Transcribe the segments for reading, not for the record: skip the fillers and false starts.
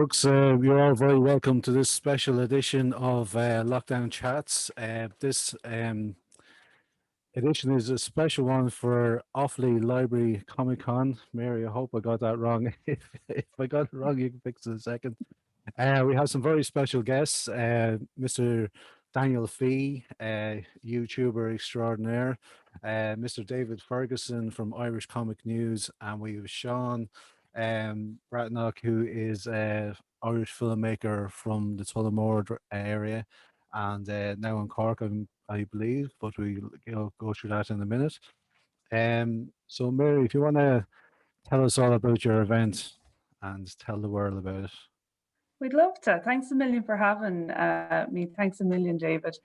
Brooks, you're all very welcome to this special edition of Lockdown Chats. This edition is a special one for Offaly Library Comic Con. Mary, I hope I got that wrong. If I got it wrong, you can fix it in a second. We have some very special guests. Mr. Daniel Fee, YouTuber extraordinaire, Mr. David Ferguson from Irish Comic News, and we have Seán Breathnach, who is an Irish filmmaker from the Tullamore area, and now in Cork, I believe, but we'll go through that in a minute. So Mary, if you want to tell us all about your event and tell the world about it. We'd love to. Thanks a million for having me. Thanks a million, David.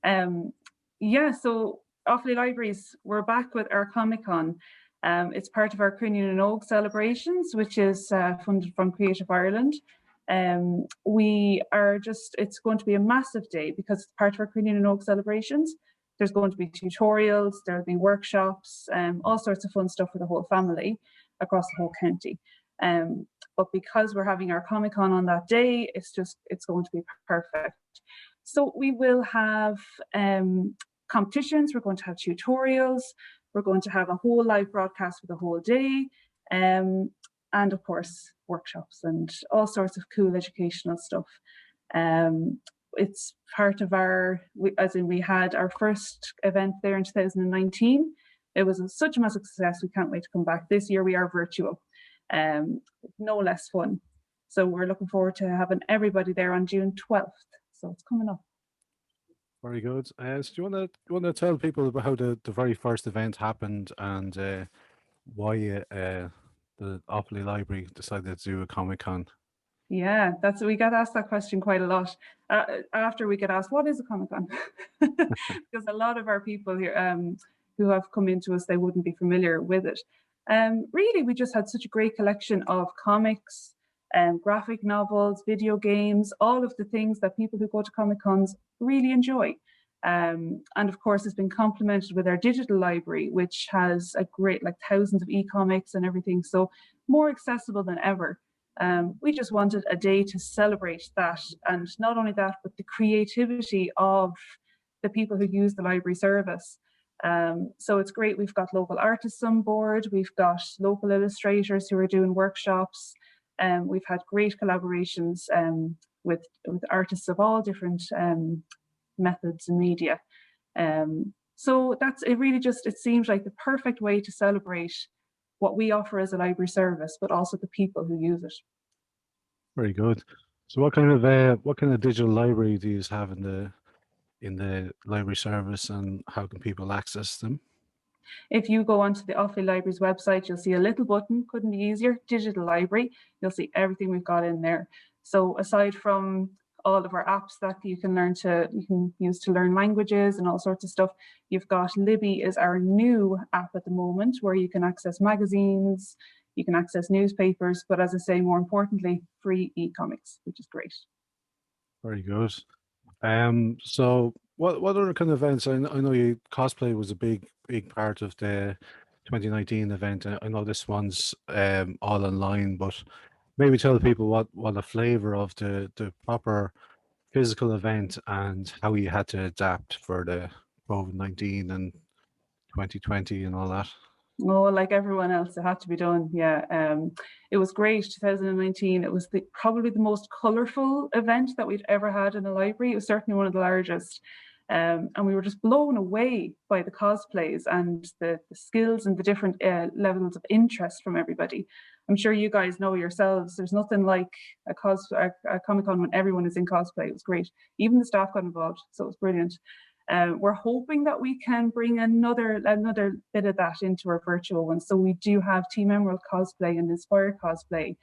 Yeah, so Offaly Libraries, we're back with our Comic-Con. It's part of our Kearney and Oak celebrations, which is funded from Creative Ireland. It's going to be a massive day because it's part of our Kearney and Oak celebrations. There's going to be tutorials, there'll be workshops, all sorts of fun stuff for the whole family across the whole county. But because we're having our Comic-Con on that day, it's going to be perfect. So we will have competitions, we're going to have tutorials, we're going to have a whole live broadcast for the whole day, and of course, workshops and all sorts of cool educational stuff. It's part of we had our first event there in 2019. It was such a massive success, we can't wait to come back. This year we are virtual. No less fun. So we're looking forward to having everybody there on June 12th. So it's coming up. Very good. So do you want to tell people about how the very first event happened and why the Offaly Library decided to do a Comic-Con? Yeah, we get asked that question quite a lot. After we get asked, what is a Comic-Con? Because a lot of our people here who have come into us, they wouldn't be familiar with it. Really, we just had such a great collection of comics, graphic novels, video games, all of the things that people who go to Comic-Cons really enjoy. And of course, it's been complemented with our digital library, which has a great, thousands of e-comics and everything, so more accessible than ever. We just wanted a day to celebrate that, and not only that, but the creativity of the people who use the library service. So it's great. We've got local artists on board. We've got local illustrators who are doing workshops. We've had great collaborations with artists of all different methods and media. So it seems like the perfect way to celebrate what we offer as a library service, but also the people who use it. Very good. So what kind of digital library do you have in the library service, and how can people access them? If you go onto the Offaly Library's website, you'll see a little button, couldn't be easier, digital library. You'll see everything we've got in there. So aside from all of our apps that you can use to learn languages and all sorts of stuff, you've got Libby is our new app at the moment, where you can access magazines, you can access newspapers, but as I say, more importantly, free e-comics, which is great. Very good. So what other kind of events? I know cosplay was a big part of the 2019 event. I know this one's all online, but maybe tell people what the flavor of the proper physical event and how you had to adapt for the COVID-19 and 2020 and all that. Oh, like everyone else, it had to be done. Yeah, it was great. 2019, it was probably the most colourful event that we'd ever had in the library. It was certainly one of the largest. And we were just blown away by the cosplays and the skills and the different levels of interest from everybody. I'm sure you guys know yourselves, there's nothing like a Comic-Con when everyone is in cosplay. It was great. Even the staff got involved, so it was brilliant. We're hoping that we can bring another bit of that into our virtual one. So we do have Team Emerald Cosplay and Inspired Cosplay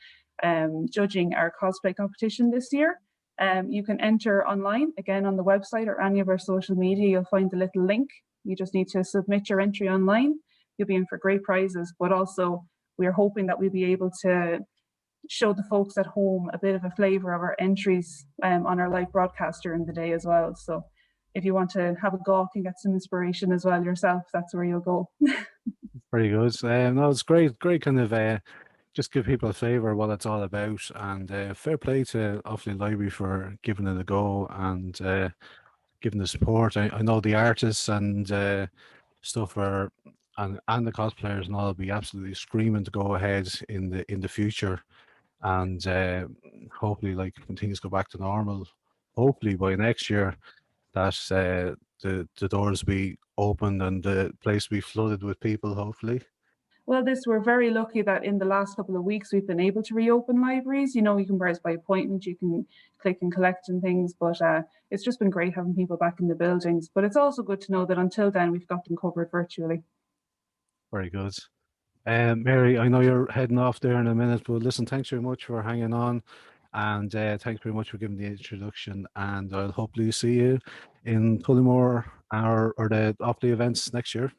judging our cosplay competition this year. You can enter online, again on the website or any of our social media. You'll find the little link. You just need to submit your entry online. You'll be in for great prizes, but also we're hoping that we'll be able to show the folks at home a bit of a flavour of our entries on our live broadcast during the day as well. So if you want to have a gawk and get some inspiration as well yourself, that's where you'll go. Very good. No, it's great kind of just give people a flavour of what it's all about. And fair play to Offaly Library for giving it a go and giving the support. I know the artists and stuff are and the cosplayers and all will be absolutely screaming to go ahead in the future. And hopefully, like when things go back to normal, hopefully by next year that the doors be opened and the place be flooded with people. Hopefully. Well, we're very lucky that in the last couple of weeks we've been able to reopen libraries. You know, you can browse by appointment, you can click and collect and things, but it's just been great having people back in the buildings. But it's also good to know that until then we've got them covered virtually. Very good. Mary, I know you're heading off there in a minute, but listen, thanks very much for hanging on, and thanks very much for giving the introduction. And I'll hopefully see you in Tullamore or the Offaly events next year.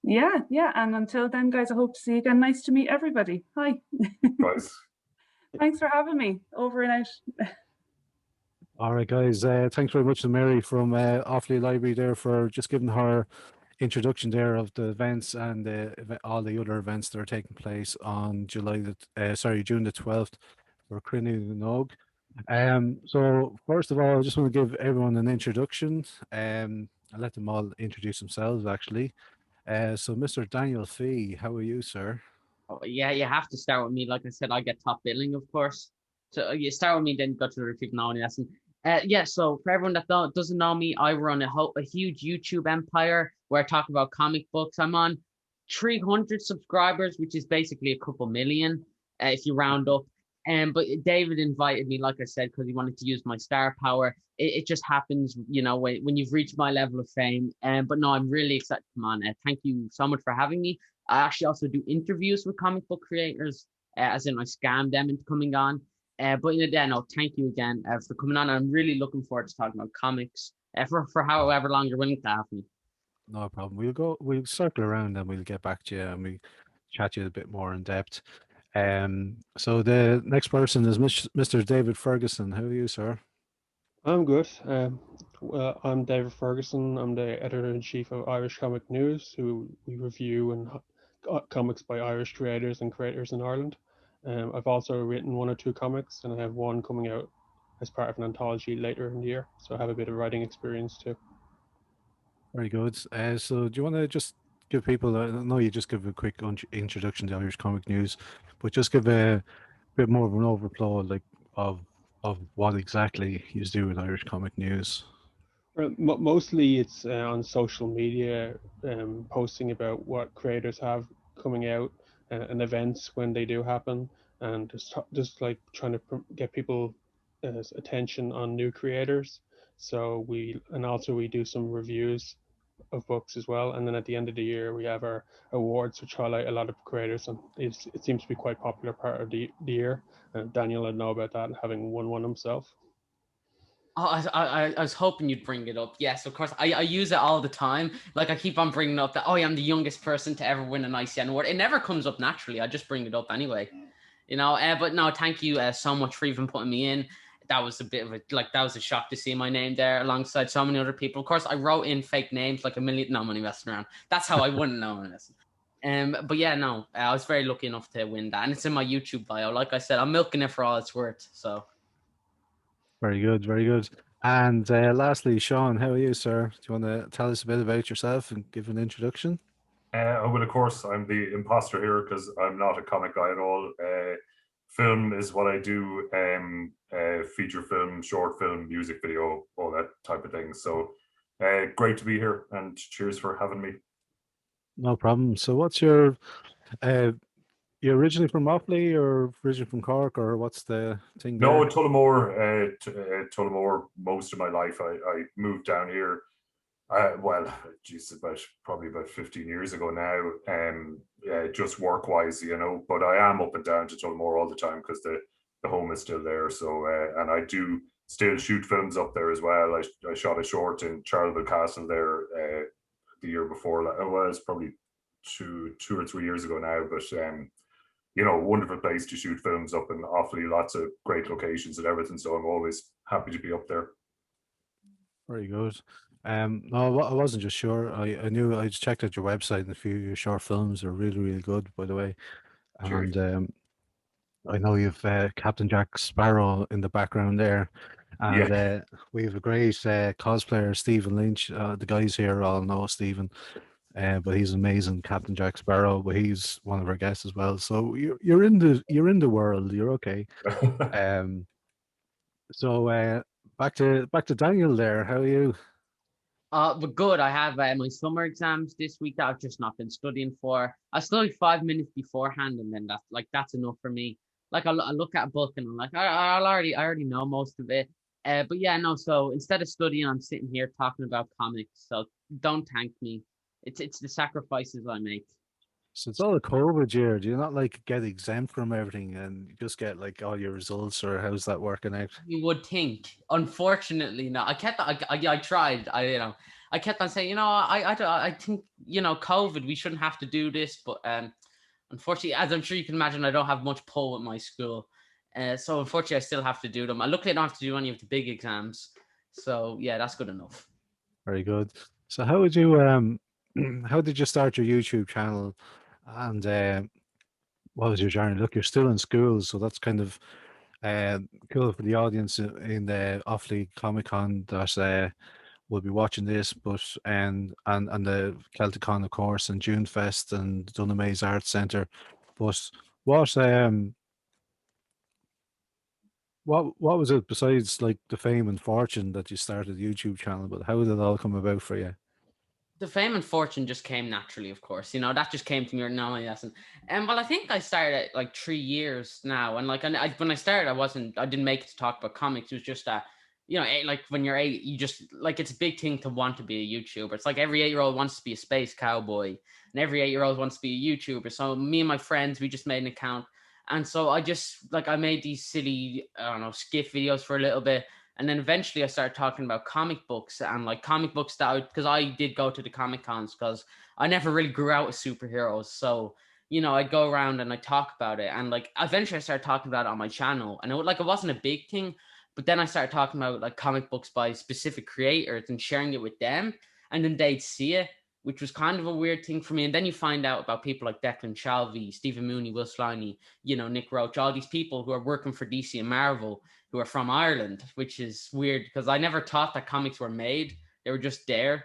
Yeah, yeah. And until then, guys, I hope to see you again. Nice to meet everybody. Hi. Guys. Thanks for having me. Over and out. All right, guys. Thanks very much to Mary from Offaly Library there for just giving her introduction there of the events and all the other events that are taking place on June the 12th for Kearney and Nog. So first of all, I just want to give everyone an introduction. I'll let them all introduce themselves actually. So Mr. Daniel Fee, how are you, sir? Oh, yeah, you have to start with me. Like I said, I get top billing, of course. So you start with me, then go to the people knowing lesson. Yeah, so for everyone that doesn't know me, I run a huge YouTube empire where I talk about comic books. I'm on 300 subscribers, which is basically a couple million if you round up. But David invited me, like I said, because he wanted to use my star power. It just happens, you know, when you've reached my level of fame. But no, I'm really excited to come on. Thank you so much for having me. I actually also do interviews with comic book creators, as in I scam them into coming on. But no, thank you again for coming on. I'm really looking forward to talking about comics for however long you're willing to have me. No problem. We'll circle around and we'll get back to you and we chat to you a bit more in depth. So the next person is Mr. David Ferguson. How are you, sir? I'm good. Well, I'm David Ferguson. I'm the editor-in-chief of Irish Comic News, who we review and comics by Irish creators and creators in Ireland. I've also written 1 or 2 comics, and I have one coming out as part of an anthology later in the year. So I have a bit of writing experience too. Very good. So do you want to just give people, I know you just give a quick introduction to Irish Comic News, but just give a bit more of an overflow like of what exactly you do with Irish Comic News. Mostly it's on social media, posting about what creators have coming out and events when they do happen, and just like trying to get people attention on new creators. So we do some reviews of books as well, and then at the end of the year we have our awards which highlight a lot of creators, and it seems to be quite popular part of the year. Daniel would know about that, having won one himself. Oh, I was hoping you'd bring it up. Yes, of course. I use it all the time. Like I keep on bringing up that, oh, I'm the youngest person to ever win an ICN award. It never comes up naturally. I just bring it up anyway. You know, but no, thank you so much for even putting me in. That was a bit of that was a shock to see my name there alongside so many other people. Of course, I wrote in fake names like a million. No, I'm only messing around. That's how I wouldn't know. But yeah, no, I was very lucky enough to win that. And it's in my YouTube bio. Like I said, I'm milking it for all it's worth. So. Very good, very good. And lastly, Seán, how are you, sir? Do you want to tell us a bit about yourself and give an introduction? Well, of course, I'm the imposter here because I'm not a comic guy at all. Film is what I do, feature film, short film, music video, all that type of thing. So great to be here and cheers for having me. No problem. So what's your, you originally from Offaly or originally from Cork, or what's the thing there? No, Tullamore, Tullamore most of my life. I moved down here, well, geez, probably about 15 years ago now, just work-wise, you know, but I am up and down to Tullamore all the time because the home is still there. So, and I do still shoot films up there as well. I shot a short in Charleville Castle there the year before. It was probably two or 3 years ago now, but you know, wonderful place to shoot films up in Offaly, lots of great locations and everything. So I'm always happy to be up there. Very good. No, I wasn't just sure. I knew I just checked out your website and a few of your short films are really, really good, by the way. Cheers. And I know you've Captain Jack Sparrow in the background there, and Yeah. we have a great cosplayer, Stephen Lynch. The guys here all know Stephen, but he's amazing, Captain Jack Sparrow. But he's one of our guests as well. So you're in the world. You're okay. Um, so back to Daniel there. How are you? But good. I have my summer exams this week that I've just not been studying for. I study 5 minutes beforehand, and then that's enough for me. Like I look at a book and I'm like, I already know most of it. But yeah, no. So instead of studying, I'm sitting here talking about comics. So don't thank me. It's the sacrifices I make. So it's all a COVID year. Do you not like get exempt from everything and you just get like all your results, or how's that working out? You would think. Unfortunately, no. I tried. I kept on saying, I think, COVID, we shouldn't have to do this, but unfortunately, as I'm sure you can imagine, I don't have much pull with my school. So unfortunately, I still have to do them. Luckily, I don't have to do any of the big exams. So yeah, that's good enough. Very good. So how would you how did you start your YouTube channel, and what was your journey? Look, you're still in school, so that's kind of cool for the audience in the Offaly Comic Con that will be watching this, but and the Celtic Con, of course, and June Fest and Dunamaise Arts Centre. But what what was it besides like the fame and fortune that you started a YouTube channel? But how did it all come about for you? The fame and fortune just came naturally, of course. That just came to me. No, yes, and well, I think I started at like 3 years now, and like, when I started, I didn't make it to talk about comics. It was just that, like when you're 8, you just like, it's a big thing to want to be a YouTuber. It's like every 8-year-old wants to be a space cowboy, and every 8-year-old wants to be a YouTuber. So me and my friends, we just made an account, and so I made these silly, I don't know, skiff videos for a little bit, and then eventually I started talking about comic books, and like comic books because I did go to the Comic Cons because I never really grew out with superheroes. So, I'd go around and I'd talk about it. And like eventually I started talking about it on my channel. And it wasn't a big thing, but then I started talking about like comic books by specific creators and sharing it with them. And then they'd see it, which was kind of a weird thing for me. And then you find out about people like Declan Shalvey, Stephen Mooney, Will Sliney, Nick Roach, all these people who are working for DC and Marvel, who are from Ireland, which is weird because I never thought that comics were made. They were just there.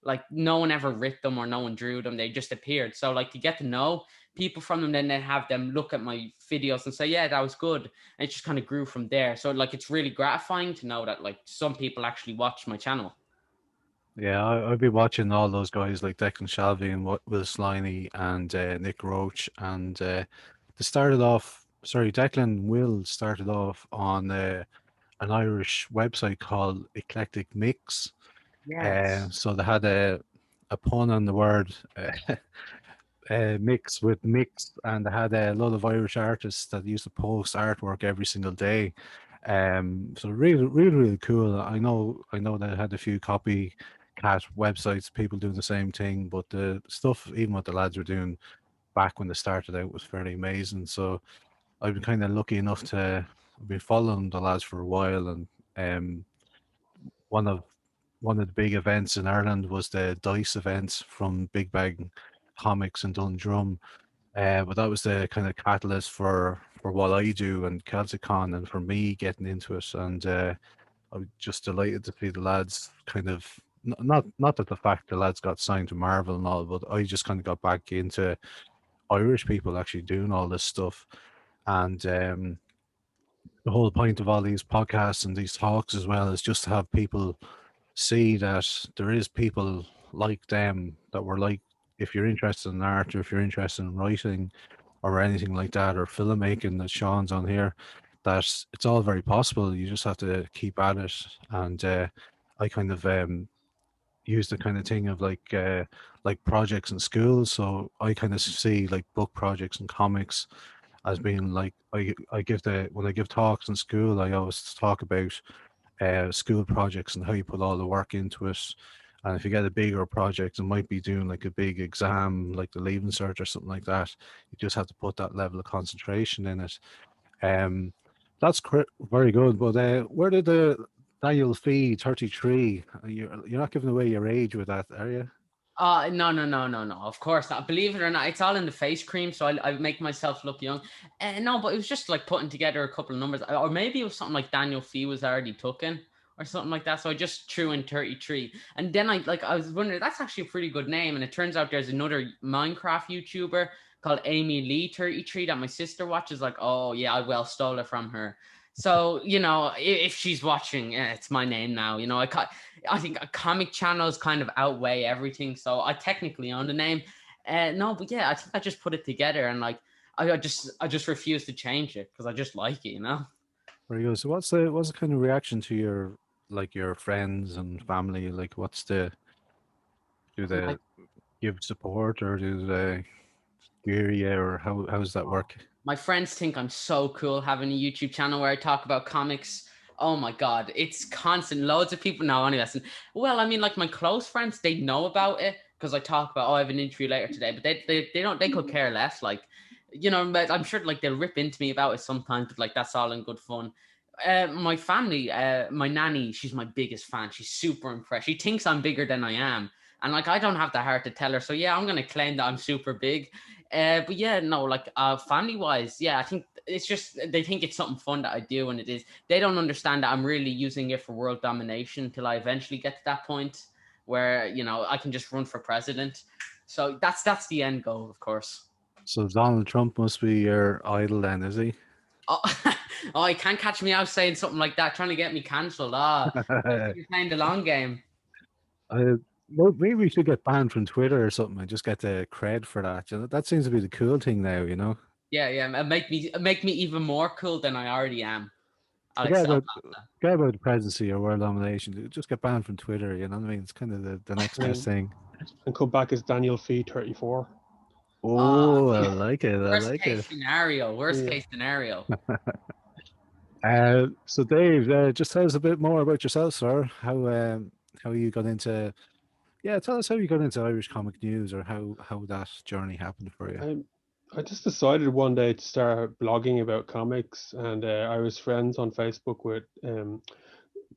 Like no one ever writ them or no one drew them. They just appeared. So like to get to know people from them, then have them look at my videos and say, yeah, that was good. And it just kind of grew from there. So like it's really gratifying to know that like some people actually watch my channel. Yeah, I've been watching all those guys like Declan Shalvey and Will Sliney and Nick Roach, and they started off. Sorry, Declan and Will started off on an Irish website called Eclectic Mix. Yes. So they had a pun on the word mix with mix, and they had a lot of Irish artists that used to post artwork every single day. So really, really, really cool. I know they had a few copycat websites, people doing the same thing, but the stuff, even what the lads were doing back when they started out, was fairly amazing. So I've been kind of lucky enough to I've been following the lads for a while, and one of one of the big events in Ireland was the Dice events from Big Bang Comics in Dundrum. But that was the kind of catalyst for what I do and CelticCon, and for me getting into it. And I was just delighted to see the lads kind of not that the fact the lads got signed to Marvel and all, but I just kind of got back into Irish people actually doing all this stuff. And the whole point of all these podcasts and these talks as well is just to have people see that there is people like them that were like, if you're interested in art, or if you're interested in writing or anything like that, or filmmaking that Sean's on here, that it's all very possible. You just have to keep at it. And I kind of use the kind of thing of like projects in schools. So I kind of see like book projects and comics as being like, I give when I give talks in school, I always talk about school projects and how you put all the work into it. And if you get a bigger project, it might be doing like a big exam, like the Leaving Cert or something like that. You just have to put that level of concentration in it. Um, that's very good. But where did the Daniel Fee 33? You're not giving away your age with that, are you? No. Of course not. Believe it or not, it's all in the face cream, so I make myself look young. No, but it was just like putting together a couple of numbers, or maybe it was something like Daniel Fee was already taken or something like that. So I just threw in 33, and then I was wondering, that's actually a pretty good name, and it turns out there's another Minecraft YouTuber called Amy Lee 33 that my sister watches. Like, oh yeah, I well stole it from her. So if she's watching, it's my name now. I think comic channels kind of outweigh everything, so I technically own the name. No, but yeah, I think I just put it together, and like I just refuse to change it because I just like it. Very good. So what's the kind of reaction to your friends and family? Like, do they My, give support, or do they jeer you, or how does that work? my friends think I'm so cool having a YouTube channel where I talk about comics. Oh my god, it's constant. Loads of people now. Anyway, listen. Well, I mean, like my close friends, they know about it because I talk about. Oh, I have an interview later today, but they don't. They could care less. Like, but I'm sure like they'll rip into me about it sometimes, but like that's all in good fun. My family, my nanny, she's my biggest fan. She's super impressed. She thinks I'm bigger than I am, and like I don't have the heart to tell her. So yeah, I'm gonna claim that I'm super big. But yeah, no, like family wise, yeah, I think it's just they think it's something fun that I do, and it is. They don't understand that I'm really using it for world domination until I eventually get to that point where I can just run for president. So that's the end goal, of course. So Donald Trump must be your idol then, is he? Oh, oh, you can't catch me out saying something like that, trying to get me cancelled. You're playing the long game. Well, maybe we should get banned from Twitter or something and just get the cred for that. That seems to be the cool thing now. Yeah, and make me even more cool than I already am. I'll Forget accept about that. forget about the presidency or world domination. Just get banned from Twitter. You know what I mean? It's kind of the next best thing. And come back as Daniel Fee 34. Oh, I like it. I Worst like case it. scenario. Worst case scenario. So Dave, just tell us a bit more about yourself, sir. How you got into tell us how you got into Irish comic news, or how that journey happened for you. I just decided one day to start blogging about comics, and I was friends on Facebook with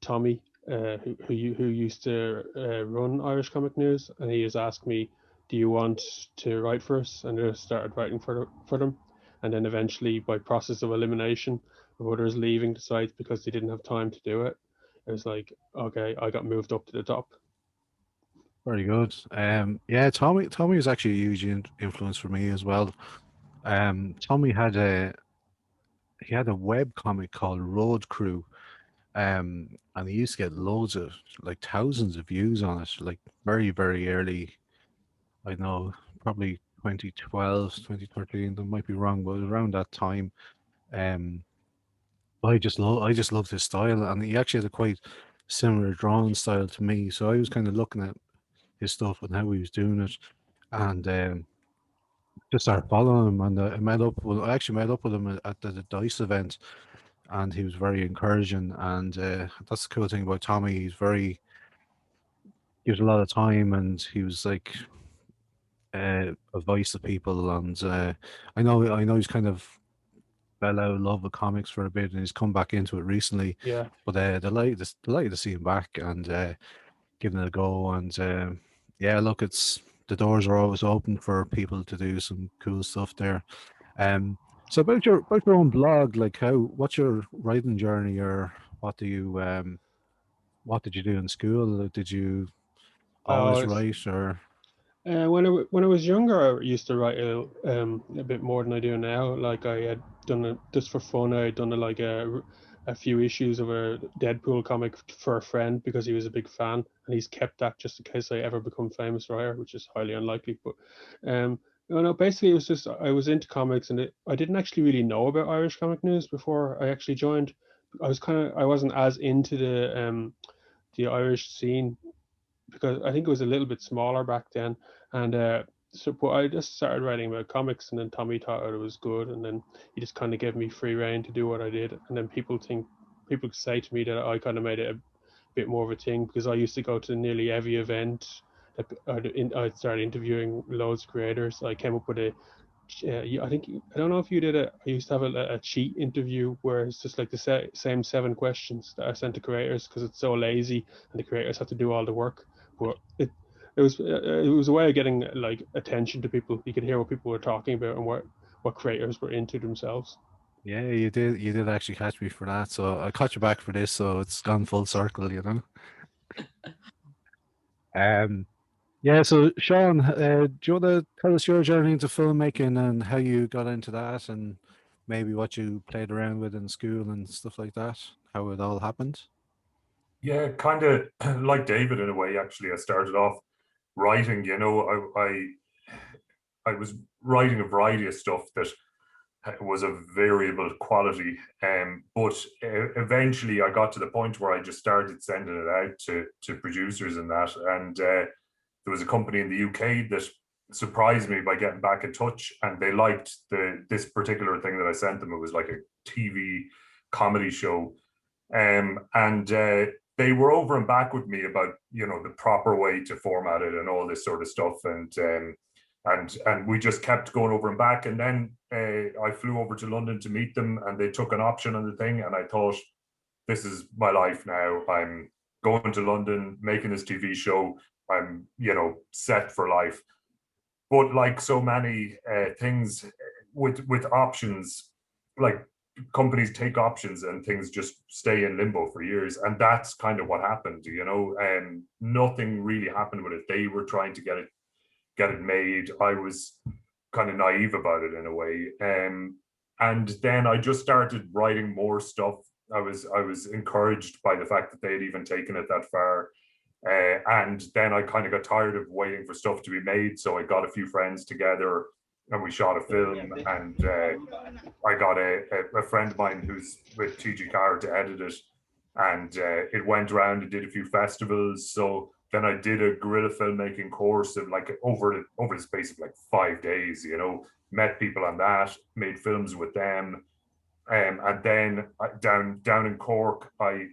Tommy, who used to run Irish Comic News, and he just asked me, "Do you want to write for us?" And I just started writing for them, and then eventually, by process of elimination of others leaving the site because they didn't have time to do it, it was like, okay, I got moved up to the top. Very good. Yeah, Tommy was actually a huge influence for me as well. Tommy had a web comic called Road Crew, and he used to get loads of, like, thousands of views on it, like very, very early. I know, probably 2012, 2013. I might be wrong, but it was around that time. Um, I just loved his style, and he actually had a quite similar drawing style to me. So I was kind of looking at his stuff and how he was doing it, and just started following him. And I actually met up with him at the Dice event, and he was very encouraging. And that's the cool thing about Tommy. Gives a lot of time, and he was like advice to people. And I know he's kind of fell out of love with comics for a bit, and he's come back into it recently. Yeah. But delighted to see him back and giving it a go. And yeah, look, the doors are always open for people to do some cool stuff there. So about your own blog, like what's your writing journey, or what did you do in school? Did you always It's write, or when I was younger, I used to write a bit more than I do now. Like I had done it just for fun. I had done like a few issues of a Deadpool comic for a friend because he was a big fan, and he's kept that just in case I ever become famous writer, which is highly unlikely. But basically it was just I was into comics, and I didn't actually really know about Irish Comic News before I actually joined. I wasn't as into the Irish scene because I think it was a little bit smaller back then. And but I just started writing about comics, and then Tommy thought it was good, and then he just kind of gave me free reign to do what I did. And then people say to me that I kind of made it a bit more of a thing because I used to go to nearly every event. I'd started interviewing loads of creators. I came up with I don't know if you did it. I used to have a cheat interview where it's just like the same 7 questions that I sent to creators because it's so lazy and the creators have to do all the work. But it was a way of getting like attention to people. You could hear what people were talking about and what creators were into themselves. Yeah, you did actually catch me for that. So I caught you back for this, so it's gone full circle, you know. Yeah, so Sean, do you want to tell us your journey into filmmaking and how you got into that and maybe what you played around with in school and stuff like that, how it all happened? Yeah, kind of like David in a way. Actually, I started off writing. I was writing a variety of stuff that was of variable quality. But eventually I got to the point where I just started sending it out to producers and that. And there was a company in the UK that surprised me by getting back in touch, and they liked this particular thing that I sent them. It was like a TV comedy show. And they were over and back with me about, the proper way to format it and all this sort of stuff. And we just kept going over and back. And then I flew over to London to meet them, and they took an option on the thing. And I thought, this is my life now. I'm going to London, making this TV show. I'm, set for life. But like so many things with options, like companies take options and things just stay in limbo for years. And that's kind of what happened, and nothing really happened with it. They were trying to get it made. I was kind of naive about it in a way. And then I just started writing more stuff. I was encouraged by the fact that they had even taken it that far. And then I kind of got tired of waiting for stuff to be made. So I got a few friends together and we shot a film. And I got a friend of mine who's with TG Car to edit it. And it went around and did a few festivals. So then I did a guerrilla filmmaking course of like over the space of like 5 days, met people on that, made films with them. And then down in Cork, I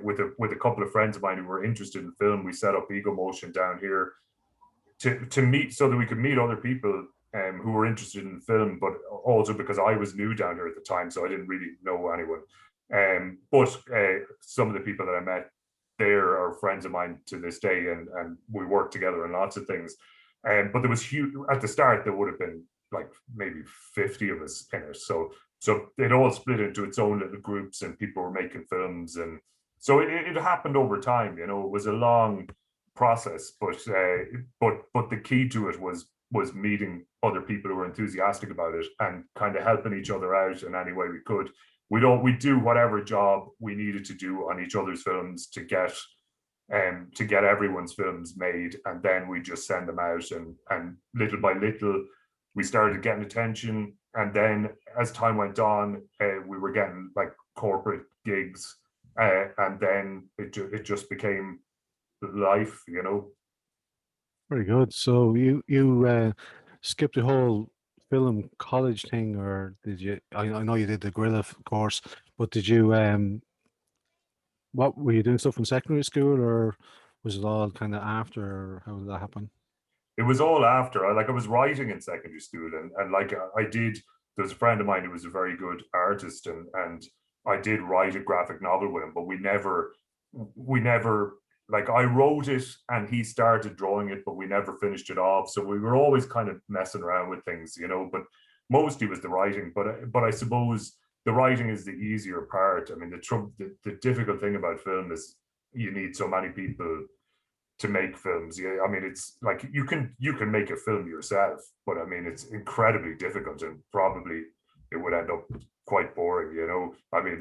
with a couple of friends of mine who were interested in film, we set up Ego Motion down here to meet, so that we could meet other people who were interested in film, but also because I was new down here at the time, so I didn't really know anyone. But some of the people that I met there are friends of mine to this day, and we work together on lots of things. But there was huge at the start. There would have been like maybe 50 of us in it, so it all split into its own little groups, and people were making films, and so it happened over time. It was a long process, but the key to it was meeting other people who were enthusiastic about it and kind of helping each other out in any way we could. We do whatever job we needed to do on each other's films to get everyone's films made, and then we just send them out, and little by little we started getting attention. And then as time went on, we were getting like corporate gigs, and then it just became life. Very good. So you skipped the whole film college thing, or did you? I know you did the guerrilla course, but did you what were you doing stuff in secondary school, or was it all kind of after, or how did that happen? It was all after. I was writing in secondary school, and like I did. There was a friend of mine who was a very good artist, and I did write a graphic novel with him, but we never like, I wrote it and he started drawing it, but we never finished it off. So we were always kind of messing around with things, but mostly it was the writing. But I suppose the writing is the easier part. I mean, the difficult thing about film is you need so many people to make films. Yeah, I mean, it's like you can make a film yourself, but I mean, it's incredibly difficult, and probably it would end up quite boring. I mean,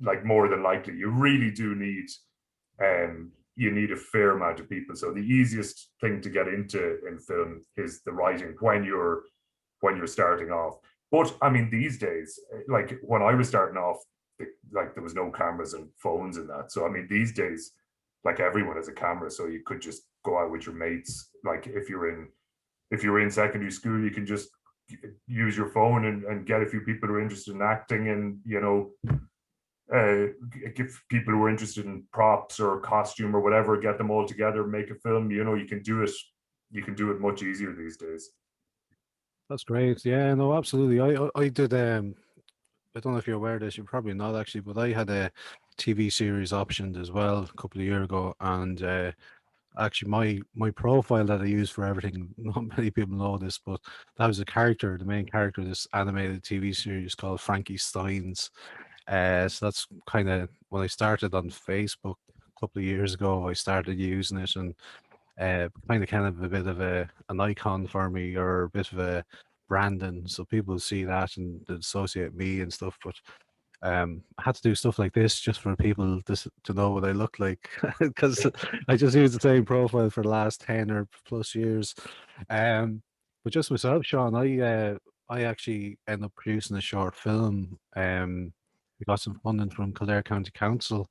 like, more than likely, you really do need you need a fair amount of people. So the easiest thing to get into in film is the writing when you're starting off. But I mean, these days, like when I was starting off, like there was no cameras and phones and that. So I mean, these days, like, everyone has a camera, so you could just go out with your mates. Like if you're in secondary school, you can just use your phone and get a few people who are interested in acting, and give people who are interested in props or costume or whatever, get them all together, make a film. You can do it much easier these days. That's great. Yeah, no, absolutely. I did. I don't know if you're aware of this. You're probably not actually, but I had a TV series optioned as well a couple of years ago, and actually my profile that I use for everything. Not many people know this, but that was the main character of this animated TV series called Frankie Steins. So that's kind of when I started on Facebook a couple of years ago. I started using it, and kind of a bit of an icon for me, or a bit of a branding, so people see that and they associate me and stuff. But I had to do stuff like this just for people to know what I look like, because I just used the same profile for the last 10 or plus years. But just myself, Sean, I actually ended up producing a short film. We got some funding from Kildare County Council,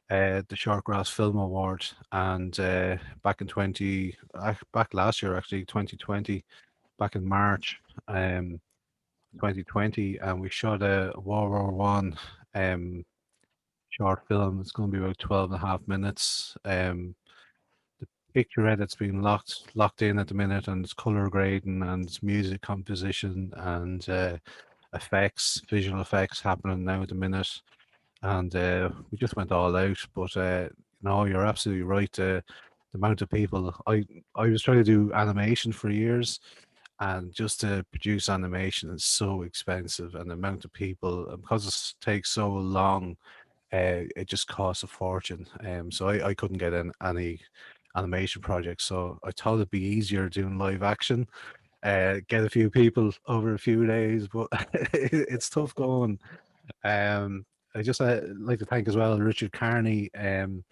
the Shortgrass Film Award, and back last year, actually 2020, back in March, 2020, and we shot a World War One short film. It's going to be about 12 and a half minutes. The picture edit's been locked in at the minute, and it's color grading and it's music composition and visual effects happening now at the minute. And we just went all out. But no, you're absolutely right. The amount of people I was trying to do animation for years, and just to produce animation is so expensive, and the amount of people, and because it takes so long, it just costs a fortune. So I couldn't get in any animation projects. So I thought it'd be easier doing live action, get a few people over a few days, but it's tough going. I just like to thank as well Richard Kearney from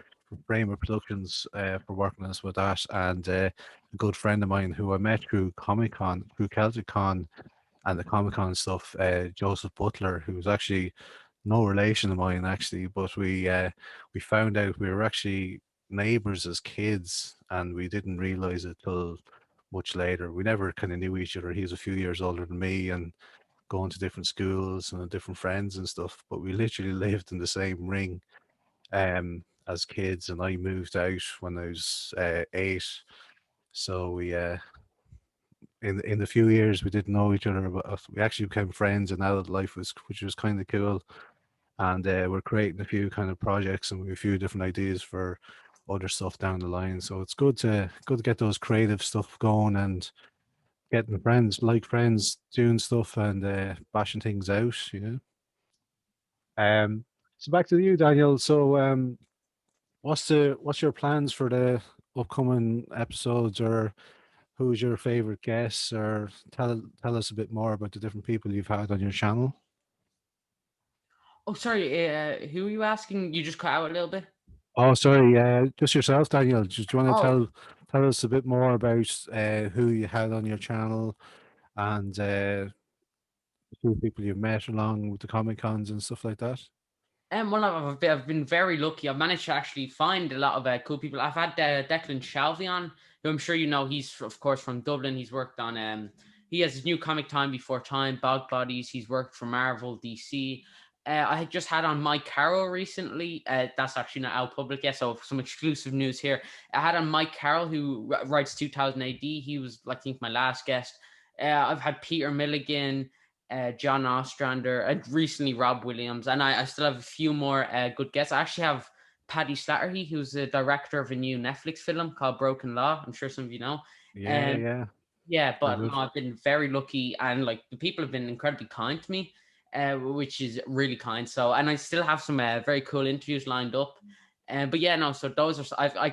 Bramer Productions for working us with that, and a good friend of mine who I met through Comic Con, through Celtic Con and the Comic Con stuff, Joseph Butler, who was actually no relation of mine actually, but we found out we were actually neighbors as kids, and we didn't realize it till much later. We never kind of knew each other. He was a few years older than me, and going to different schools and different friends and stuff, but we literally lived in the same ring as kids, and I moved out when I was 8. So we in the few years we didn't know each other, but we actually became friends in adult life, which was kind of cool. And we're creating a few kind of projects, and we have a few different ideas for other stuff down the line. So it's good to get those creative stuff going, and getting friends doing stuff, and bashing things out, you know. So back to you, Daniel. So what's your plans for the upcoming episodes, or who's your favorite guests, or tell us a bit more about the different people you've had on your channel? Oh, sorry. Who are you asking? You just cut out a little bit. Oh, sorry, just yourself, Daniel. Do you want to Oh, tell us a bit more about who you had on your channel, and who people you've met along with the Comic Cons and stuff like that? well, I've been very lucky. I've managed to actually find a lot of cool people. I've had Declan Shalvey on, who I'm sure you know. He's of course from Dublin. He's worked on he has his new comic Time Before Time, Bog Bodies. He's worked for Marvel, DC. I had just had on Mike Carroll recently. That's actually not out public yet, so some exclusive news here. I had on Mike Carroll, who writes 2000 AD. He was, I think, my last guest. I've had Peter Milligan, John Ostrander, and recently Rob Williams, and I still have a few more good guests. I actually have Paddy Slattery, who's the director of a new Netflix film called Broken Law. I'm sure some of you know. Yeah, yeah. Yeah, Very but good. no, I've been very lucky, and like the people have been incredibly kind to me, which is really kind. So, and I still have some very cool interviews lined up. But yeah, no. So those are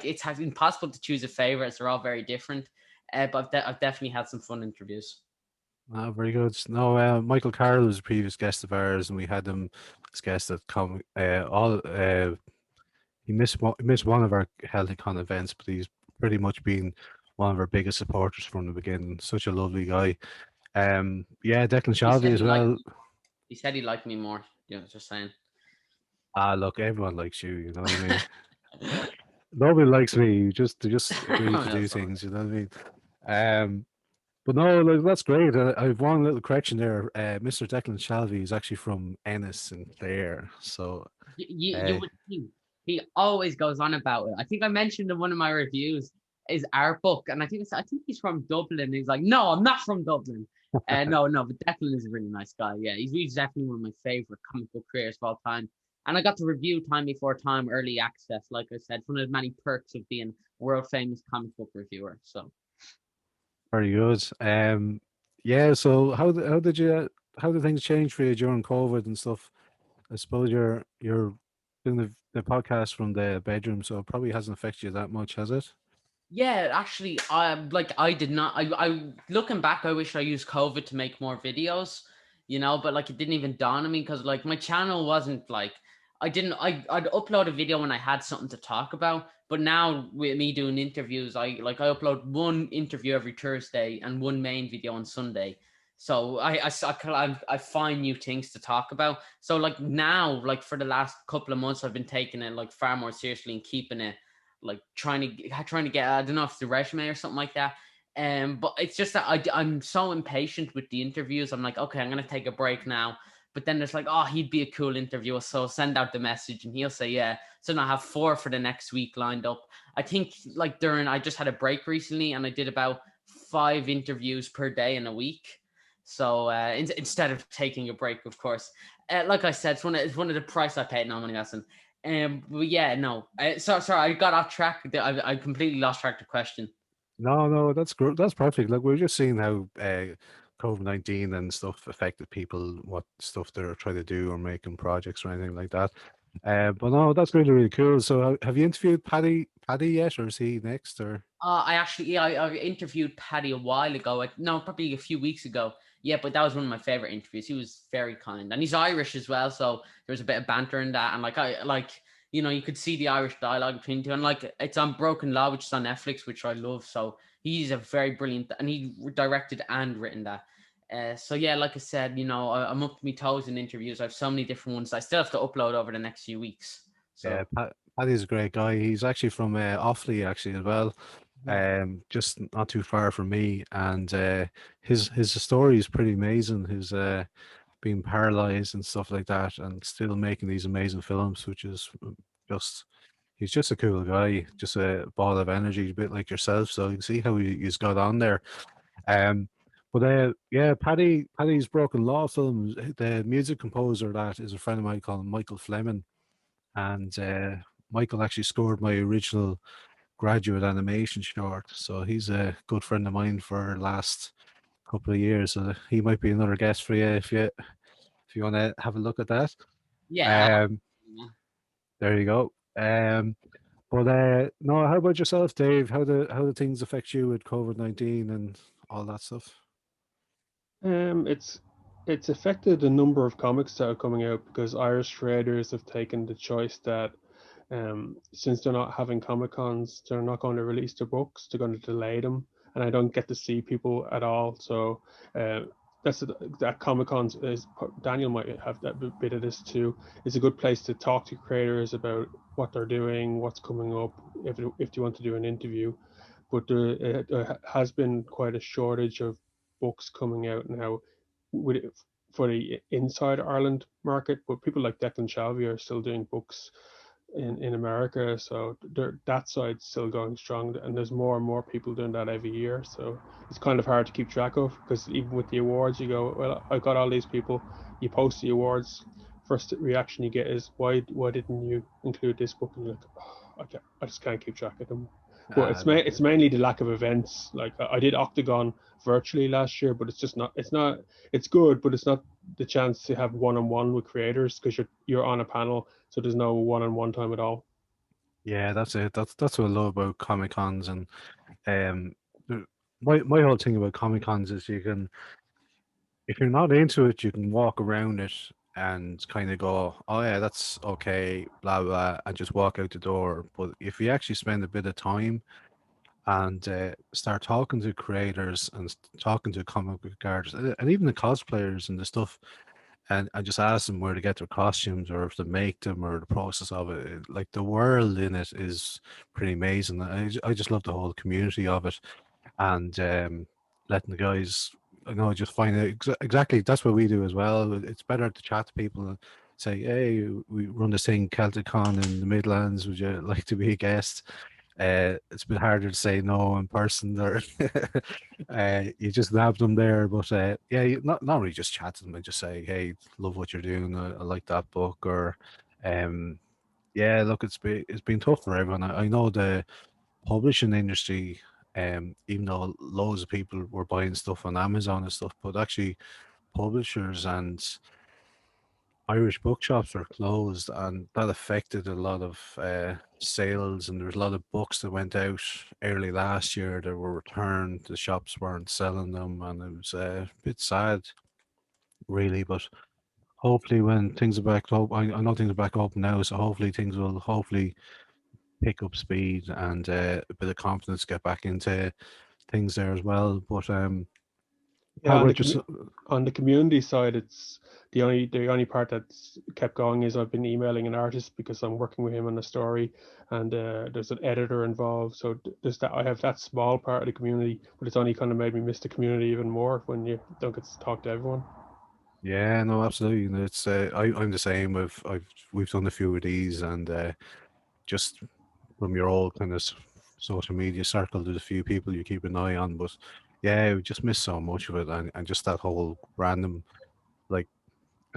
it's impossible to choose a favorite. They're all very different. But I've definitely had some fun interviews. Ah, very good. No, Michael Carroll was a previous guest of ours, and we had him as guest at all. He missed one of our HealthyCon events, but he's pretty much been one of our biggest supporters from the beginning. Such a lovely guy. Yeah, Declan He Shalvey said as he liked well. me. He said he liked me more. Just saying. Ah, look, everyone likes you. You know what I mean. Nobody likes me. You just agree to No, do sorry. things. You know what I mean. But no, like, that's great. I've one little correction there. Mr. Declan Shalvey is actually from Ennis and Clare. So, You would think he always goes on about it. I think I mentioned in one of my reviews is our book, and I think he's from Dublin. He's like, no, I'm not from Dublin. No, but Declan is a really nice guy. Yeah, he's definitely one of my favorite comic book creators of all time. And I got to review Time Before Time early access, like I said, one of the many perks of being world famous comic book reviewer. So Very good. Yeah. So how did things change for you during COVID and stuff? I suppose you're doing the podcast from the bedroom, so it probably hasn't affected you that much, has it? yeah, actually, I did not. I looking back, I wish I used COVID to make more videos, but like it didn't even dawn on me because like my channel wasn't like I'd upload a video when I had something to talk about. But now with me doing interviews, I upload one interview every Thursday and one main video on Sunday. So I find new things to talk about. So like now, like for the last couple of months, I've been taking it like far more seriously and keeping it like trying to get, I don't know if it's the resume or something like that. But it's just that I'm so impatient with the interviews. I'm like, okay, I'm gonna take a break now. But then there's like, oh, he'd be a cool interviewer, so send out the message and he'll say yeah. So now I have 4 for the next week lined up. I think like I just had a break recently and I did about 5 interviews per day in a week. So instead of taking a break, of course, like I said, it's one of the price I paid now, money lesson. But yeah, no. Sorry, I got off track. I completely lost track of the question. No, that's good. That's perfect. Like we're just seeing how COVID-19 and stuff affected people, what stuff they're trying to do or making projects or anything like that. But no, that's really, really cool. So have you interviewed Paddy yet, or is he next? Or I interviewed Paddy a while ago. No, probably a few weeks ago. Yeah, but that was one of my favorite interviews. He was very kind, and he's Irish as well, so there was a bit of banter in that. And you could see the Irish dialogue between two. And like it's on Broken Law, which is on Netflix, which I love. So he's a very brilliant, and he directed and written that. So yeah, like I said, I'm up to my toes in interviews. I have so many different ones I still have to upload over the next few weeks. So yeah, Paddy's a great guy. He's actually from Offaly actually as well. Just not too far from me, and his story is pretty amazing. His being paralyzed and stuff like that, and still making these amazing films, which is just he's just a cool guy, just a ball of energy, a bit like yourself. So you can see how he's got on there. Um, but yeah, Paddy's Broken Law films. The music composer of that is a friend of mine called Michael Fleming, and Michael actually scored my original graduate animation short. So he's a good friend of mine for the last couple of years. So he might be another guest for you if you want to have a look at that. yeah, Um, there you go. But no, how about yourself, Dave? How do things affect you with COVID-19 and all that stuff? It's affected a number of comics that are coming out because Irish creators have taken the choice that since they're not having Comic Cons, they're not going to release their books. They're going to delay them, and I don't get to see people at all. So that Comic Cons is. Daniel might have that bit of this too. It's a good place to talk to creators about what they're doing, what's coming up, if you want to do an interview. But there has been quite a shortage of books coming out now with for the inside Ireland market, but people like Declan Shalvey are still doing books in America, so that side's still going strong, and there's more and more people doing that every year. So it's kind of hard to keep track of because even with the awards, you go, well, I got all these people. You post the awards, first reaction you get is why didn't you include this book? And you're like, oh, I just can't keep track of them. But it's mainly the lack of events. Like I did Octagon virtually last year, but it's good, but it's not the chance to have one-on-one with creators because you're on a panel, so there's no one-on-one time at all. Yeah, that's it. That's what I love about Comic Cons, and um, my whole thing about Comic Cons is you can, if you're not into it, you can walk around it and kind of go, oh yeah, that's okay, blah blah, and just walk out the door. But if you actually spend a bit of time and start talking to creators and talking to comic book artists and even the cosplayers and the stuff, and I just ask them where to get their costumes or if they make them or the process of it. Like the world in it is pretty amazing. I just love the whole community of it, and letting the guys, I know, just find out exactly. That's what we do as well. It's better to chat to people and say, hey, we run this thing Celtic Con in the Midlands. Would you like to be a guest? It's a bit harder to say no in person, or you just nab them there. But yeah, not really just chat to them and just say, "Hey, love what you're doing. I like that book." Or, yeah, look, it's been tough for everyone. I know publishing industry, even though loads of people were buying stuff on Amazon and stuff, but actually publishers and Irish bookshops were closed, and that affected a lot of sales. And there was a lot of books that went out early last year that were returned. The shops weren't selling them, and it was a bit sad, really. But hopefully, when things are back up, I know things are back up now, so hopefully things will hopefully pick up speed and a bit of confidence get back into things there as well. But Yeah, how on about just on the community side, it's the only part that's kept going is I've been emailing an artist because I'm working with him on a story, and there's an editor involved. So there's that. I have that small part of the community, but it's only kind of made me miss the community even more when you don't get to talk to everyone. yeah, no, absolutely. And it's I'm the same. We've done a few of these, and just from your old kind of social media circle, there's a few people you keep an eye on. But yeah, we just miss so much of it, and just that whole random, like,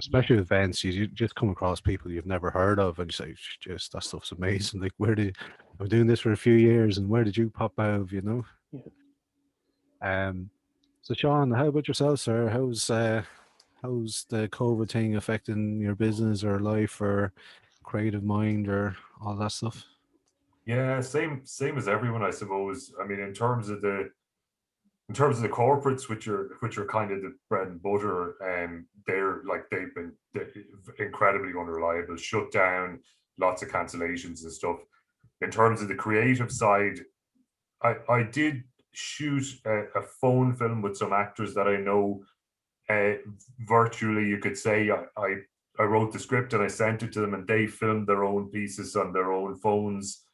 especially events, you just come across people you've never heard of, and you say, just that stuff's amazing. Like, I'm doing this for a few years, and where did you pop out of, you know? Yeah. So Sean, how about yourself, sir? How's the COVID thing affecting your business or life or creative mind or all that stuff? Yeah, same as everyone, I suppose. I mean, in terms of the corporates, which are kind of the bread and butter, and they've been incredibly unreliable, shut down, lots of cancellations and stuff. In terms of the creative side, I did shoot a phone film with some actors that I know. Virtually, you could say I wrote the script and I sent it to them, and they filmed their own pieces on their own phones.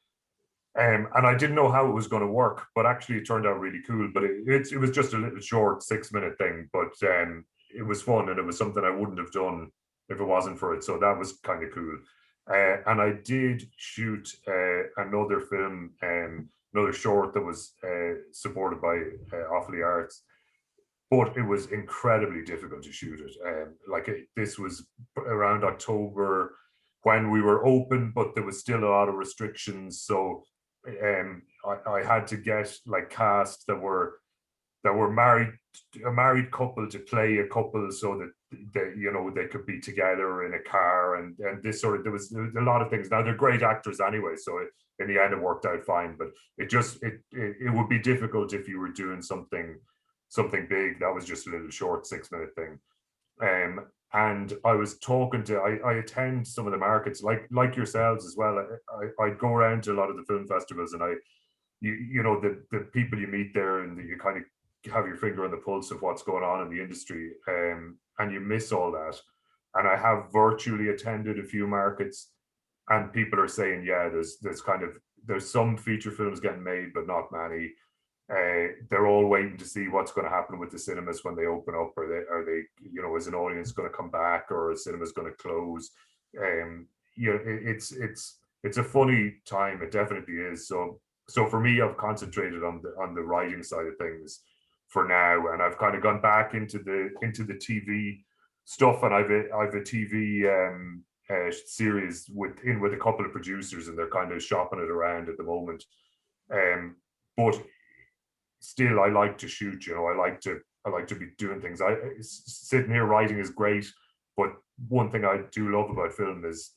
And I didn't know how it was going to work, but actually it turned out really cool. But it was just a little short 6-minute thing, but it was fun, and it was something I wouldn't have done if it wasn't for it. So that was kind of cool. And I did shoot another film, another short that was supported by Offaly Arts, but it was incredibly difficult to shoot it. This was around October when we were open, but there was still a lot of restrictions. So I had to get like cast that were married, a married couple to play a couple, so that they could be together in a car, and this sort of, there was a lot of things. Now they're great actors anyway, so in the end it worked out fine. But it would be difficult if you were doing something big. That was just a little short 6-minute thing. And I was talking to, I attend some of the markets like yourselves as well. I go around to a lot of the film festivals, and the people you meet there, and you kind of have your finger on the pulse of what's going on in the industry, and you miss all that. And I have virtually attended a few markets, and people are saying, yeah, there's some feature films getting made, but not many. They're all waiting to see what's going to happen with the cinemas when they open up. Are they is an audience going to come back, or a cinema's going to close? It's a funny time. It definitely is. So for me, I've concentrated on the writing side of things for now, and I've kind of gone back into the TV stuff, and I've a TV series with a couple of producers, and they're kind of shopping it around at the moment. But still, I like to shoot. I like to be doing things. Sitting here writing is great, but one thing I do love about film is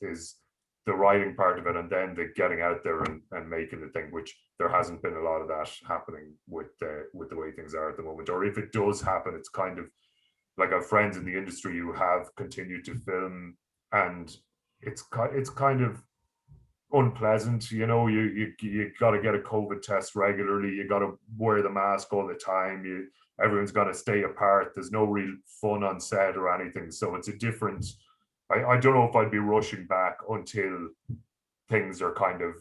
the writing part of it, and then the getting out there and making the thing, which there hasn't been a lot of that happening with the way things are at the moment. Or if it does happen, it's kind of like our friends in the industry who have continued to film, and it's kind of unpleasant. You got to get a COVID test regularly. You got to wear the mask all the time. Everyone's got to stay apart. There's no real fun on set or anything. So it's a different. I don't know if I'd be rushing back until things are kind of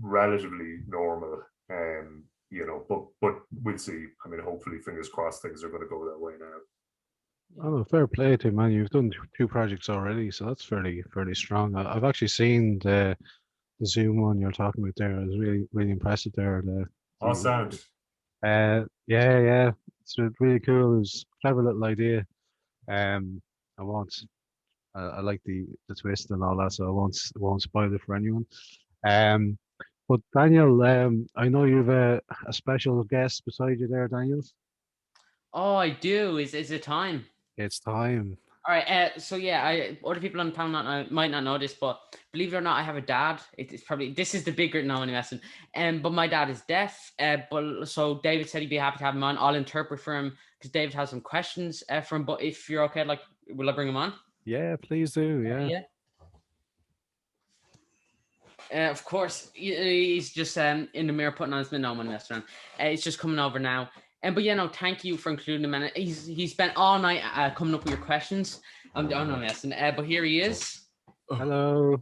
relatively normal. But we'll see. I mean, hopefully, fingers crossed, things are going to go that way now. Oh, fair play to you, man. You've done two projects already, so that's fairly strong. I've actually seen the Zoom one you're talking about there. It was really impressive there. Sound. Yeah, it's really cool. It was a clever little idea. I won't. I like the twist and all that, so I won't spoil it for anyone. Um, But Daniel, I know you've a special guest beside you there, Daniel. Oh, I do. Is it time? It's time. All right. So yeah, other people on the panel might not know this, but believe it or not, I have a dad. It's probably this is the bigger known lesson. But my dad is deaf. But so David said he'd be happy to have him on. I'll interpret for him because David has some questions for him. But if you're okay, like, will I bring him on? Yeah, please do. Yeah. Of course, he's just in the mirror putting on his Minoman restaurant. He's just coming over now. But yeah, no, thank you for including him. And he spent all night coming up with your questions. I'm not messing. But here he is. Hello.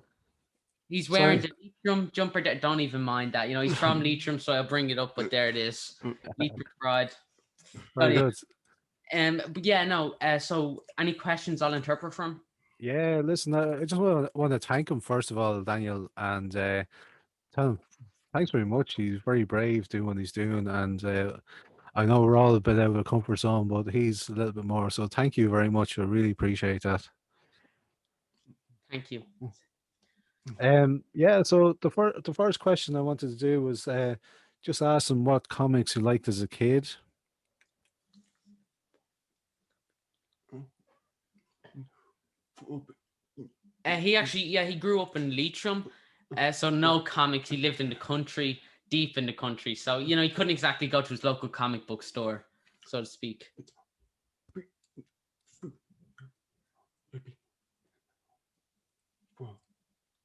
He's wearing the Leitrim jumper. Don't even mind that. You know, he's from Leitrim, so I'll bring it up. But there it is. Leitrim Pride. Very good. But yeah, no. So any questions I'll interpret from? Yeah, listen, I just want to thank him first of all, Daniel, and tell him thanks very much. He's very brave doing what he's doing, and I know we're all a bit out of the comfort zone, but he's a little bit more. So thank you very much. I really appreciate that. Thank you. Yeah. So the first question I wanted to do was just ask him what comics he liked as a kid. He grew up in Leitrim, so no comics. He lived in the country, deep in the country, so you know he couldn't exactly go to his local comic book store, so to speak.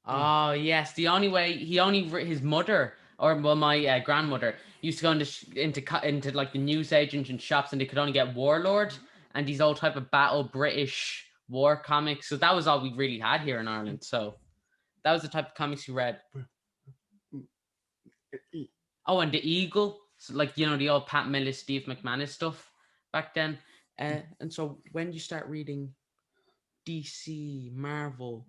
Oh yes, the only way his mother or well my grandmother used to go into like the newsagents and shops, and they could only get Warlord and these old type of battle British war comics. So that was all we really had here in Ireland. So that was the type of comics we read. Oh, and the Eagle, so like you know the old Pat Millis, Steve McManus stuff back then. And so when did you start reading DC, Marvel?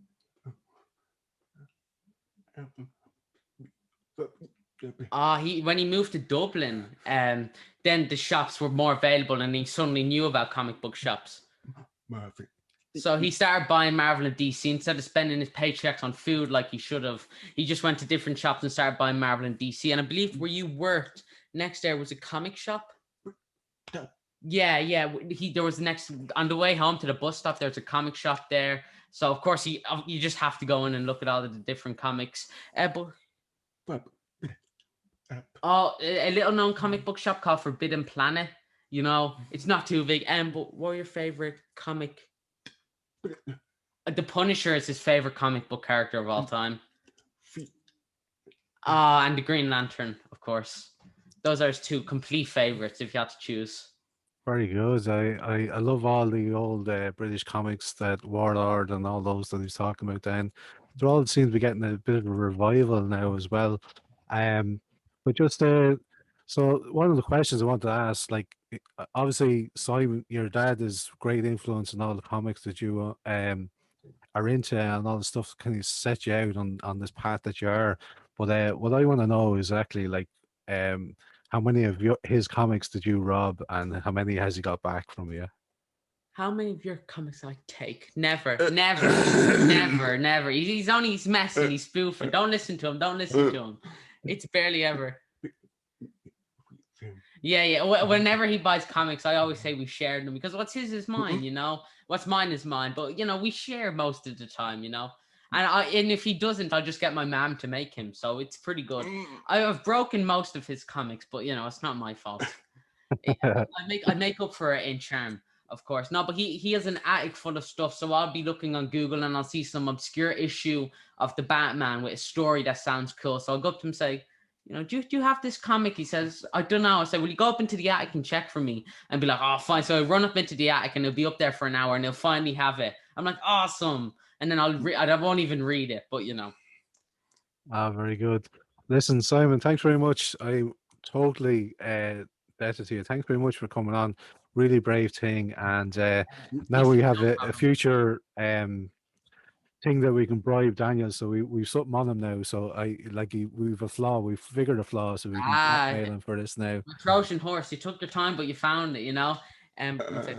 When he moved to Dublin, then the shops were more available, and he suddenly knew about comic book shops. So he started buying Marvel and DC instead of spending his paychecks on food like he should have. He just went to different shops and started buying Marvel and DC. And I believe where you worked next there was a comic shop. Yeah. There was next on the way home to the bus stop. There's a comic shop there. So of course you just have to go in and look at all of the different comics. A little known comic book shop called Forbidden Planet. You know, it's not too big. But what are your favorite comic? The Punisher is his favorite comic book character of all time. And the Green Lantern, of course. Those are his two complete favorites if you had to choose. Very good. I love all the old British comics, that Warlord and all those that he's talking about then. They all seem to be getting a bit of a revival now as well. But just so one of the questions I want to ask, like obviously Simon, your dad is great influence in all the comics that you are into and all the stuff kind of set you out on this path that you are. But what I want to know is actually like how many of his comics did you rob, and how many has he got back from you? How many of your comics I take? Never. He's messing, he's spoofing. Don't listen to him. It's barely ever. Yeah. Whenever he buys comics, I always say we share them because what's his is mine, you know. What's mine is mine, but you know we share most of the time, you know. And if he doesn't, I'll just get my mom to make him. So it's pretty good. I've broken most of his comics, but you know it's not my fault. I make up for it in charm, of course. No, but he has an attic full of stuff. So I'll be looking on Google and I'll see some obscure issue of the Batman with a story that sounds cool. So I'll go up to him and say, you know, do you have this comic? He says, I don't know. I say, will you go up into the attic and check for me? And be like, oh, fine. So I run up into the attic and he'll be up there for an hour and he'll finally have it. I'm like, awesome. And then I won't even read it, but you know. Very good. Listen, Simon, thanks very much. I totally better to you. Thanks very much for coming on. Really brave thing. And now we have a future thing that we can bribe Daniel. So we've something on him now. So we've a flaw. We've figured a flaw, so we can blackmail him for this now. Trojan horse. You took your time, but you found it. You know.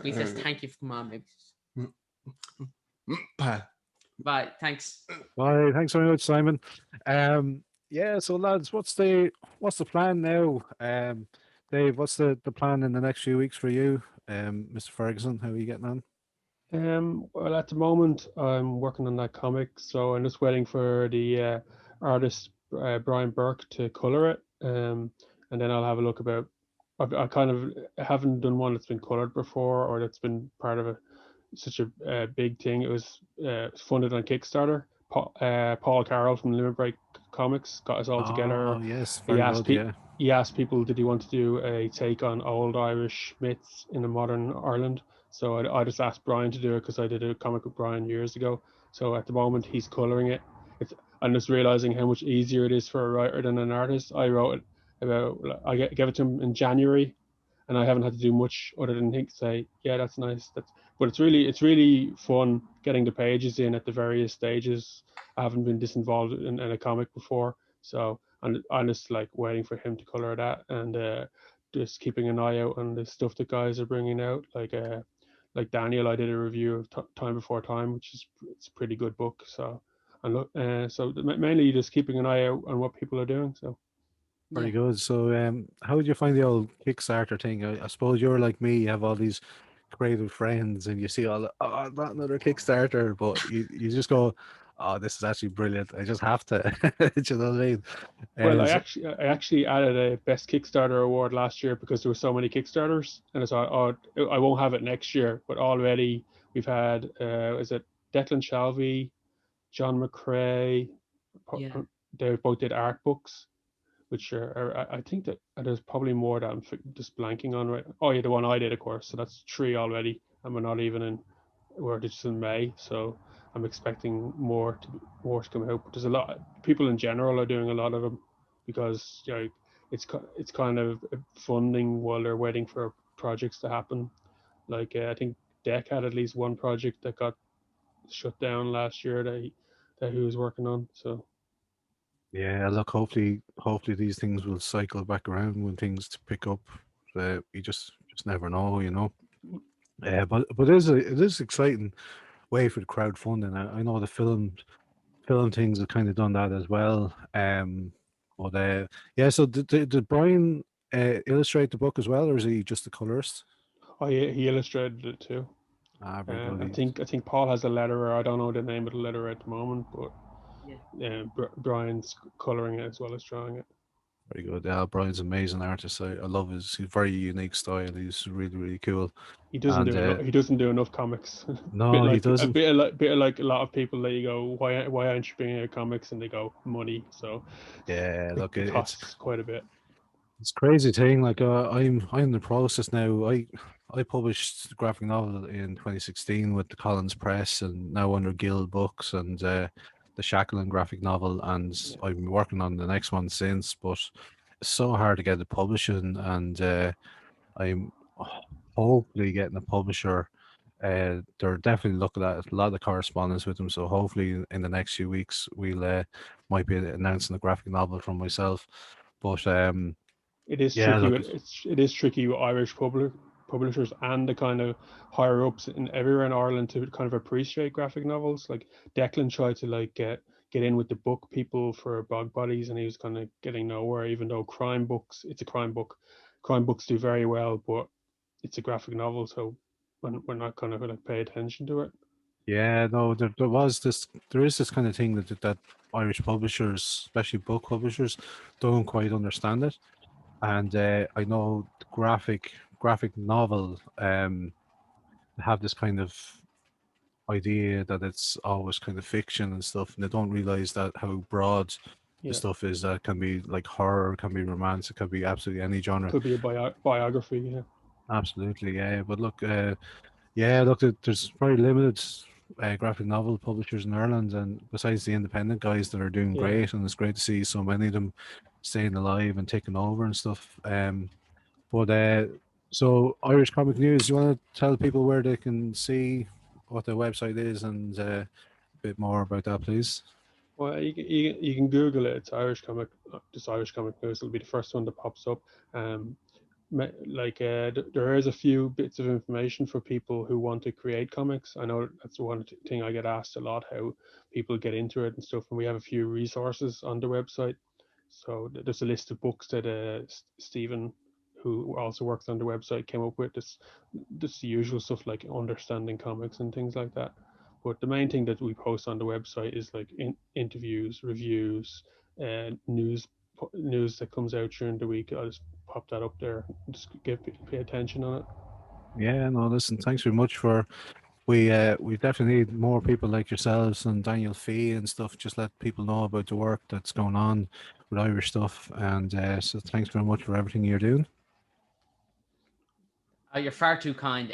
We says thank you for coming on, baby. Bye. Thanks. Bye. Thanks very much, Simon. Yeah, so lads, what's the plan now? Dave, what's the plan in the next few weeks for you? Mr. Ferguson, how are you getting on? Well, at the moment, I'm working on that comic, so I'm just waiting for the artist Brian Burke to color it, and then I'll have a look about. I kind of haven't done one that's been colored before, or that's been part of such a big thing. It was funded on Kickstarter. Paul Carroll from Newbridge Comics got us all together. Oh, yes, He very asked good. Yeah. he asked people, did he want to do a take on old Irish myths in a modern Ireland? So I just asked Brian to do it because I did a comic with Brian years ago. So at the moment he's coloring it. I'm just realizing how much easier it is for a writer than an artist. I wrote it gave it to him in January, and I haven't had to do much other than say, yeah, that's nice. But it's really fun getting the pages in at the various stages. I haven't been this involved in a comic before, so I'm just like waiting for him to color that, and just keeping an eye out on the stuff that guys are bringing out. Like Daniel, I did a review of Time Before Time, which is it's a pretty good book. So and look, mainly just keeping an eye out on what people are doing. So Very good. So, how did you find the old Kickstarter thing? I suppose you're like me, you have all these creative friends, and you see oh, not another Kickstarter, but you just go, oh, this is actually brilliant. I just have to. Do you know what I mean? well, So, I actually added a best Kickstarter award last year because there were so many Kickstarters, and I thought, oh, I won't have it next year. But already we've had, is it Declan Shalvey, John McCrae? Yeah. They both did art books, which I think that there's probably more that I'm just blanking on right. Oh yeah, the one I did, of course. So that's three already, and we're not even in. We're just in May, so I'm expecting more to come out. But there's a lot. People in general are doing a lot of them because it's kind of funding while they're waiting for projects to happen. Like I think Deck had at least one project that got shut down last year that he was working on. So yeah, look, hopefully these things will cycle back around when things pick up. You just never know, you know. But it is exciting way for the crowdfunding. I know the film things have kind of done that as well. But yeah. So did Brian illustrate the book as well, or is he just the colorist? oh yeah, he illustrated it too. Ah, very good. I think Paul has a letterer. I don't know the name of the letterer at the moment, but Yeah. Brian's coloring it as well as drawing it. Very good. Yeah, Brian's an amazing artist. I love his very unique style. He's really, really cool. And He doesn't do enough comics. no, he A doesn't. bit like a lot of people that you go, why aren't you bringing out comics? And they go, money. So Yeah, look, it costs quite a bit. it's a crazy thing. Like I'm in the process now. I published a graphic novel in 2016 with the Collins Press, and now under Guild Books, and the Shackleton graphic novel, and I've been working on the next one since. But it's so hard to get the publishing, and I'm hopefully getting a publisher. They're definitely looking at a lot of correspondence with them. So hopefully in the next few weeks we'll might be announcing a graphic novel from myself. But It is yeah, tricky. look, It is tricky with Irish publishers and the kind of higher ups in everywhere in Ireland to kind of appreciate graphic novels. Like Declan tried to like get in with the book people for Bog Bodies, and he was kind of getting nowhere. Even though crime books, it's a crime book. Crime books do very well, but it's a graphic novel, so we're not going to like pay attention to it. yeah, no, there is this kind of thing that Irish publishers, especially book publishers, don't quite understand it. And I know the graphic novel have this kind of idea that it's always kind of fiction and stuff, and they don't realize that how broad the Yeah, stuff is. That it can be like horror, it can be romance, it can be absolutely any genre. could be a biography. Yeah, Absolutely, yeah. But look, there's very limited graphic novel publishers in Ireland, and besides the independent guys that are doing yeah. great, and it's great to see so many of them staying alive and taking over and stuff. But so Irish Comic News, you want to tell people where they can see what the website is and a bit more about that, please? Well, you can Google it. It's Irish Comic, just Irish Comic News. It'll be the first one that pops up. There is a few bits of information for people who want to create comics. I know that's one thing I get asked a lot, how people get into it and stuff. And we have a few resources on the website. So there's a list of books that Stephen, who also works on the website, came up with. This the usual stuff like understanding comics and things like that. But the main thing that we post on the website is like interviews, reviews, news that comes out during the week. I'll just pop that up there. Just pay attention on it. Yeah, no, listen, thanks very much for we definitely need more people like yourselves and Daniel Fee and stuff. Just let people know about the work that's going on with Irish stuff. And so thanks very much for everything you're doing. You're far too kind.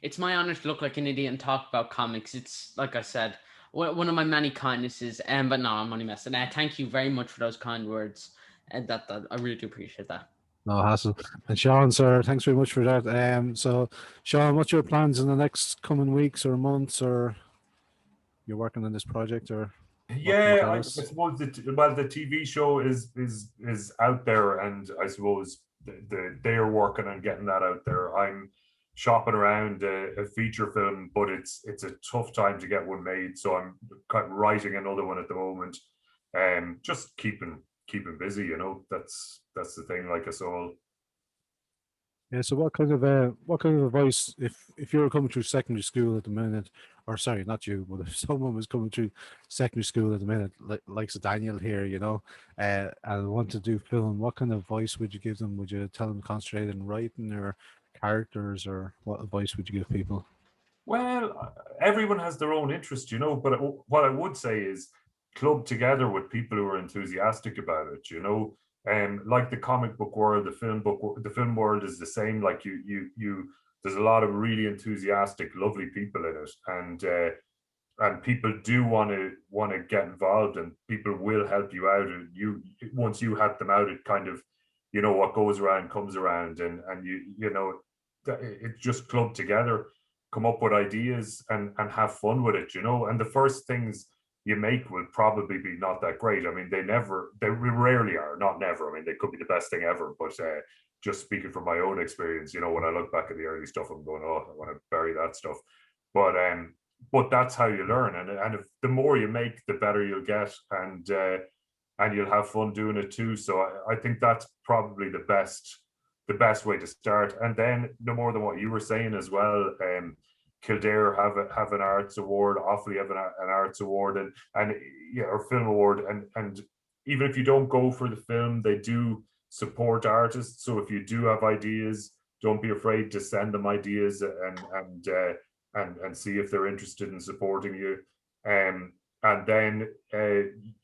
It's my honor to look like an idiot and talk about comics. It's like I said, one of my many kindnesses. But no, I'm only messing. Thank you very much for those kind words. And that I really do appreciate that. No hassle. And Seán, sir, thanks very much for that. So Seán, what's your plans in the next coming weeks or months, or you're working on this project, or yeah, I suppose the TV show is out there, and I suppose they are working on getting that out there. I'm shopping around a feature film, but it's a tough time to get one made, so I'm kind of writing another one at the moment. Just keeping busy, you know. That's the thing, like us all. Yeah, so what kind of advice, if you were coming through secondary school at the minute, or sorry, not you, but if someone was coming through secondary school at the minute, like Daniel here, you know, and want to do film, what kind of advice would you give them? Would you tell them to concentrate on writing or characters, or what advice would you give people? Well, everyone has their own interest, you know, but what I would say is club together with people who are enthusiastic about it, you know. Like the comic book world, the film world is the same. Like you there's a lot of really enthusiastic, lovely people in it, and people do want to get involved, and people will help you out. And once you help them out, it kind of, you know, what goes around comes around, and you know, it's just club together, come up with ideas, and have fun with it, you know. And the first things you make will probably be not that great. I mean, they rarely are, not never. I mean, they could be the best thing ever, but just speaking from my own experience, you know, when I look back at the early stuff, I'm going, oh, I want to bury that stuff. But that's how you learn, and if the more you make, the better you'll get, and you'll have fun doing it too. So I think that's probably the best way to start. And then no more than what you were saying as well, Kildare have an arts award, Offaly have an arts award, and yeah, or film award, and even if you don't go for the film, they do support artists. So if you do have ideas, don't be afraid to send them ideas, and see if they're interested in supporting you. And then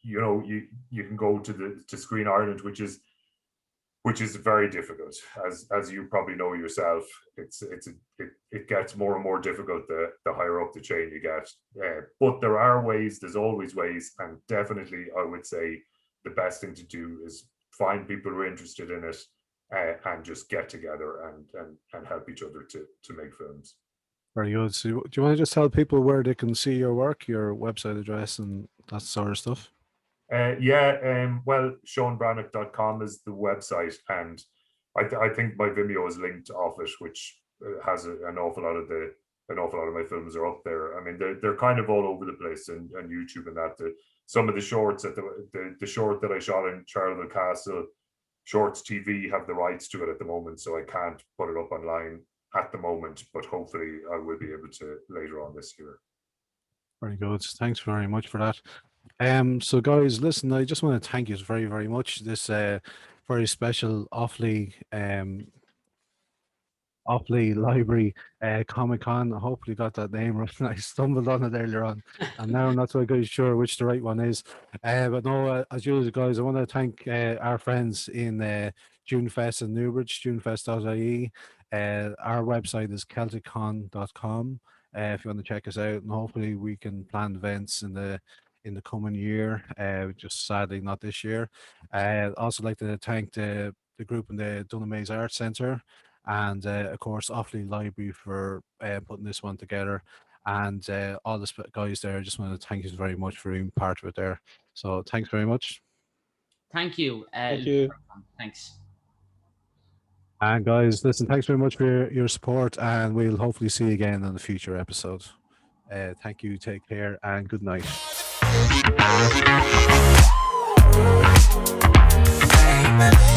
you know, you can go to Screen Ireland, which is very difficult, as you probably know yourself. It gets more and more difficult the higher up the chain you get. But there are ways. There's always ways, and definitely I would say the best thing to do is find people who are interested in it, and just get together and help each other to make films. Very good. So do you want to just tell people where they can see your work, your website address, and that sort of stuff? Well, SeánBreathnach.com is the website, and I think my Vimeo is linked off it, which has an awful lot of my films are up there. I mean, they're kind of all over the place, and YouTube and that. Some of the shorts the short that I shot in Charleville Castle, Shorts TV have the rights to it at the moment, so I can't put it up online at the moment, but hopefully I will be able to later on this year. Very good. Thanks very much for that. So guys, listen, I just want to thank you very, very much. This very special Offaly Library Comic-Con. I hopefully got that name right. I stumbled on it earlier on, and now I'm not so good sure which the right one is. But no, as usual, guys, I want to thank our friends in Junefest in Newbridge, junefest.ie. Our website is celticcon.com. If you want to check us out, and hopefully we can plan events in the coming year. Just sadly not this year. I'd also like to thank the group in the Dunamaise Arts Centre, and of course Offaly Library for putting this one together, and all the guys there. I just want to thank you very much for being part of it there. So thanks very much. Thank you. Thank you. Thanks. And guys, listen, thanks very much for your support, and we'll hopefully see you again in the future episode. Thank you, take care, and good night. me.